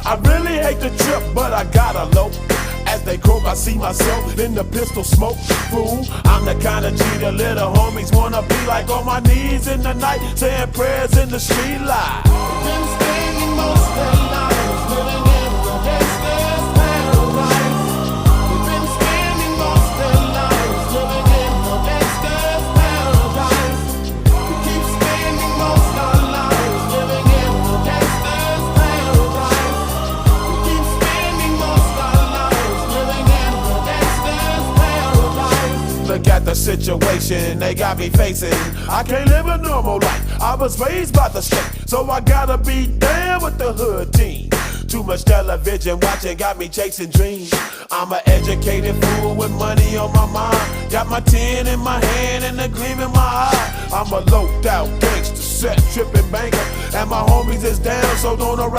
I really hate the trip, but I gotta low. As they croak, I see myself in the pistol smoke. Fool, I'm the kind of G the little homies wanna be like, on my knees in the night, saying prayers in the street light. Been spending most of their lives living in the gangster's paradise. We've been spending most of their lives living in the gangster's paradise. We keep spending most of our lives living in the gangster's paradise. We keep spending most of our lives living in the gangster's paradise. Look at the situation they got me facing. I can't live a normal life. I was raised by the state, so I gotta be down with the hood team. Too much television watching got me chasing dreams. I'm an educated fool with money on my mind. Got my tin in my hand and a gleam in my eye. I'm a loped out gangster, set tripping banker, and my homies is down, so don't arouse.